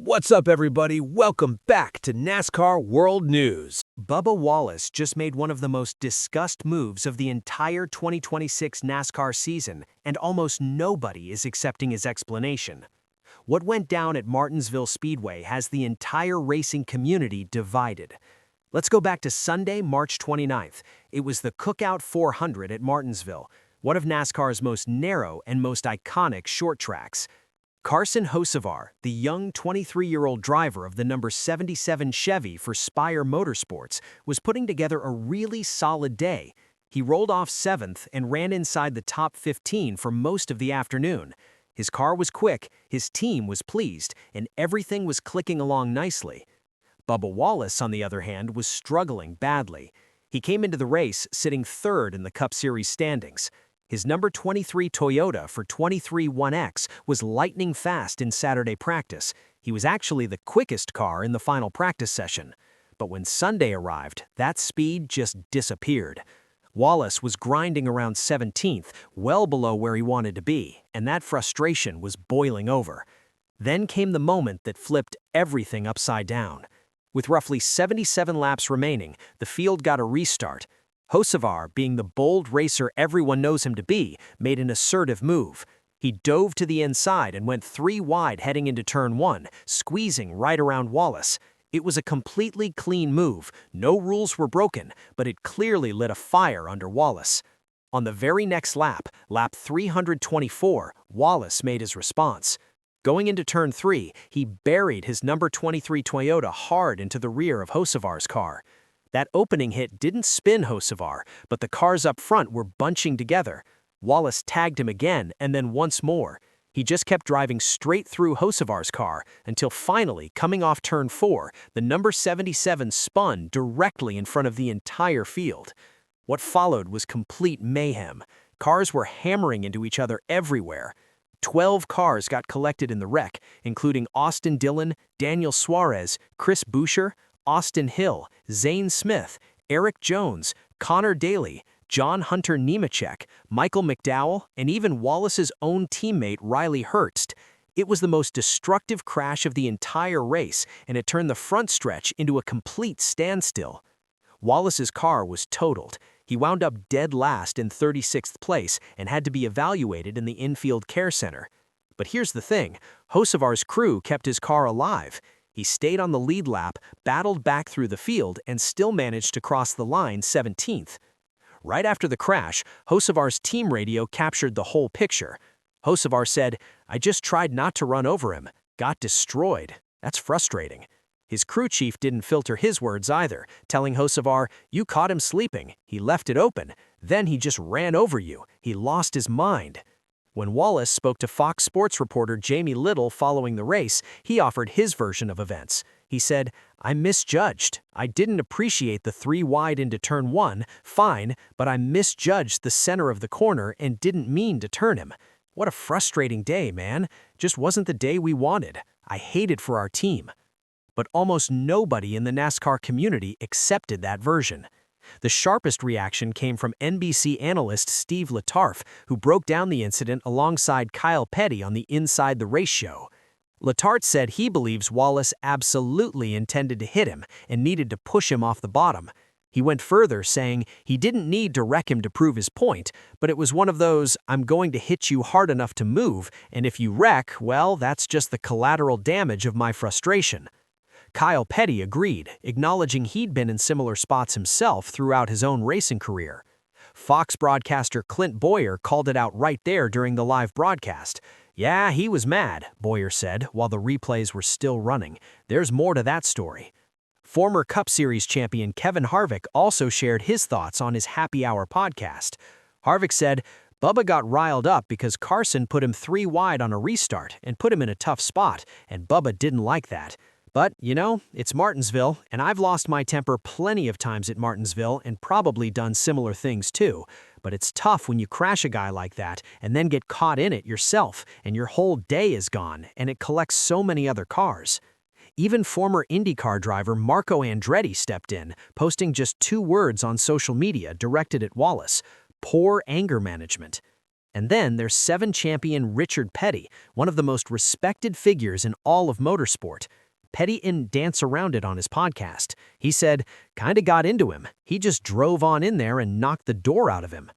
What's up, everybody? Welcome back to NASCAR World News. Bubba Wallace just made one of the most discussed moves of the entire 2026 NASCAR season, and almost nobody is accepting his explanation. What went down at Martinsville Speedway has the entire racing community divided. Let's go back to Sunday, March 29th. It was the Cookout 400 at Martinsville, one of NASCAR's most narrow and most iconic short tracks. Carson Hocevar, the young 23-year-old driver of the number 77 Chevy for Spire Motorsports, was putting together a really solid day. He rolled off 7th and ran inside the top 15 for most of the afternoon. His car was quick, his team was pleased, and everything was clicking along nicely. Bubba Wallace, on the other hand, was struggling badly. He came into the race sitting third in the Cup Series standings. His number 23 Toyota for 23 1X was lightning fast in Saturday practice. He was actually the quickest car in the final practice session. But when Sunday arrived, that speed just disappeared. Wallace was grinding around 17th, well below where he wanted to be, and that frustration was boiling over. Then came the moment that flipped everything upside down. With roughly 77 laps remaining, the field got a restart. Hocevar, being the bold racer everyone knows him to be, made an assertive move. He dove to the inside and went 3 wide heading into turn 1, squeezing right around Wallace. It was a completely clean move. No rules were broken, but it clearly lit a fire under Wallace. On the very next lap, lap 324, Wallace made his response. Going into turn 3, he buried his number 23 Toyota hard into the rear of Hocevar's car. That opening hit didn't spin Hocevar, but the cars up front were bunching together. Wallace tagged him again and then once more. He just kept driving straight through Hocevar's car until finally, coming off turn 4, the number 77 spun directly in front of the entire field. What followed was complete mayhem. Cars were hammering into each other everywhere. 12 cars got collected in the wreck, including Austin Dillon, Daniel Suarez, Chris Buescher, Austin Hill, Zane Smith, Eric Jones, Connor Daly, John Hunter Nemechek, Michael McDowell, and even Wallace's own teammate Riley Herbst. It was the most destructive crash of the entire race, and it turned the front stretch into a complete standstill. Wallace's car was totaled. He wound up dead last in 36th place and had to be evaluated in the infield care center. But here's the thing, Hocevar's crew kept his car alive. He stayed on the lead lap, battled back through the field, and still managed to cross the line 17th. Right after the crash, Hocevar's team radio captured the whole picture. Hocevar said, "I just tried not to run over him. Got destroyed. That's frustrating." His crew chief didn't filter his words either, telling Hocevar, "You caught him sleeping. He left it open. Then he just ran over you. He lost his mind." When Wallace spoke to Fox Sports reporter Jamie Little following the race, he offered his version of events. He said, "I misjudged. I didn't appreciate the 3 wide into turn 1, fine, but I misjudged the center of the corner and didn't mean to turn him. What a frustrating day, man. Just wasn't the day we wanted. I hated for our team." But almost nobody in the NASCAR community accepted that version. The sharpest reaction came from NBC analyst Steve Latarf, who broke down the incident alongside Kyle Petty on the Inside the Race show. Latarf said he believes Wallace absolutely intended to hit him and needed to push him off the bottom. He went further, saying he didn't need to wreck him to prove his point, but it was one of those, "I'm going to hit you hard enough to move, and if you wreck, well, that's just the collateral damage of my frustration." Kyle Petty agreed, acknowledging he'd been in similar spots himself throughout his own racing career. Fox broadcaster Clint Boyer called it out right there during the live broadcast. "Yeah, he was mad," Boyer said, while the replays were still running. "There's more to that story." Former Cup Series champion Kevin Harvick also shared his thoughts on his Happy Hour podcast. Harvick said, "Bubba got riled up because Carson put him 3 wide on a restart and put him in a tough spot, and Bubba didn't like that. But, you know, it's Martinsville, and I've lost my temper plenty of times at Martinsville and probably done similar things too. But it's tough when you crash a guy like that and then get caught in it yourself, and your whole day is gone, and it collects so many other cars." Even former IndyCar driver Marco Andretti stepped in, posting just 2 words on social media directed at Wallace: "Poor anger management." And then there's 7 champion Richard Petty, one of the most respected figures in all of motorsport. Petty didn't dance around it on his podcast. He said, "Kinda got into him. He just drove on in there and knocked the door out of him."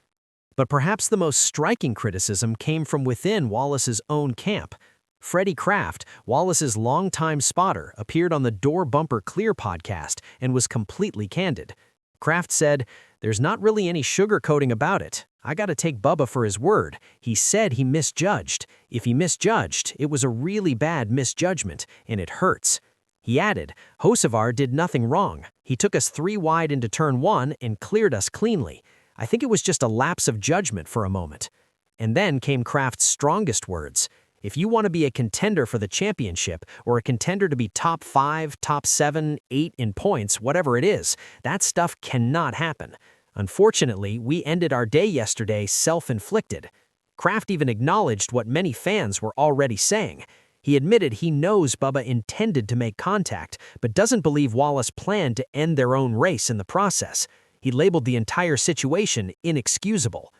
But perhaps the most striking criticism came from within Wallace's own camp. Freddie Kraft, Wallace's longtime spotter, appeared on the Door Bumper Clear podcast and was completely candid. Kraft said, "There's not really any sugarcoating about it. I gotta take Bubba for his word. He said he misjudged. If he misjudged, it was a really bad misjudgment, and it hurts." He added, "Hocevar did nothing wrong. He took us 3 wide into turn 1 and cleared us cleanly. I think it was just a lapse of judgment for a moment." And then came Kraft's strongest words. "If you want to be a contender for the championship, or a contender to be top 5, top 7, 8 in points, whatever it is, that stuff cannot happen. Unfortunately, we ended our day yesterday self-inflicted." Kraft even acknowledged what many fans were already saying. He admitted he knows Bubba intended to make contact, but doesn't believe Wallace planned to end their own race in the process. He labeled the entire situation inexcusable.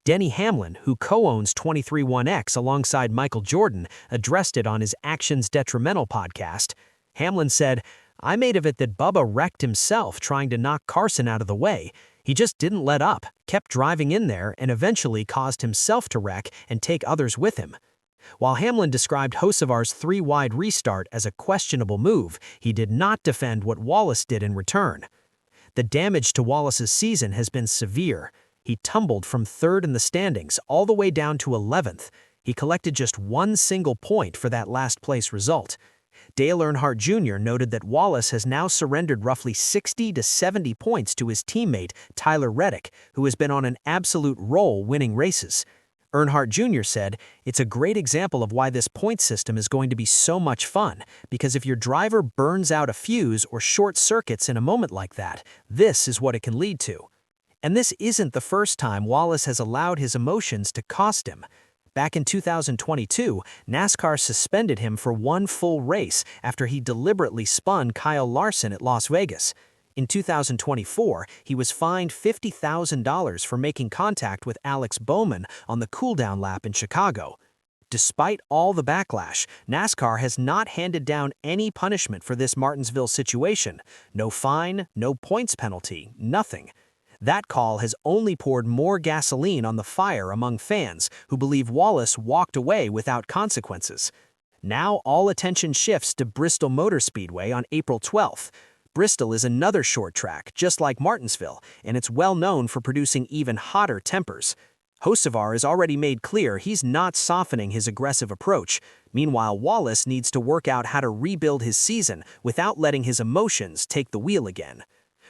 Denny Hamlin, who co-owns 231X alongside Michael Jordan, addressed it on his Actions Detrimental podcast. Hamlin said, "I made of it that Bubba wrecked himself trying to knock Carson out of the way. He just didn't let up, kept driving in there, and eventually caused himself to wreck and take others with him." While Hamlin described Hocevar's 3-wide restart as a questionable move, he did not defend what Wallace did in return. The damage to Wallace's season has been severe. He tumbled from 3rd in the standings all the way down to 11th. He collected just 1 single point for that last-place result. Dale Earnhardt Jr. noted that Wallace has now surrendered roughly 60 to 70 points to his teammate, Tyler Reddick, who has been on an absolute roll winning races. Earnhardt Jr. said, "It's a great example of why this point system is going to be so much fun, because if your driver burns out a fuse or short circuits in a moment like that, this is what it can lead to." And this isn't the first time Wallace has allowed his emotions to cost him. Back in 2022, NASCAR suspended him for 1 full race after he deliberately spun Kyle Larson at Las Vegas. In 2024, he was fined $50,000 for making contact with Alex Bowman on the cooldown lap in Chicago. Despite all the backlash, NASCAR has not handed down any punishment for this Martinsville situation. No fine, no points penalty, nothing. That call has only poured more gasoline on the fire among fans who believe Wallace walked away without consequences. Now all attention shifts to Bristol Motor Speedway on April 12th. Bristol is another short track, just like Martinsville, and it's well known for producing even hotter tempers. Hocevar has already made clear he's not softening his aggressive approach. Meanwhile, Wallace needs to work out how to rebuild his season without letting his emotions take the wheel again.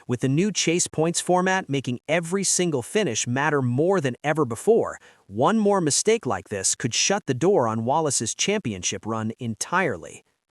With the new chase points format making every single finish matter more than ever before, one more mistake like this could shut the door on Wallace's championship run entirely.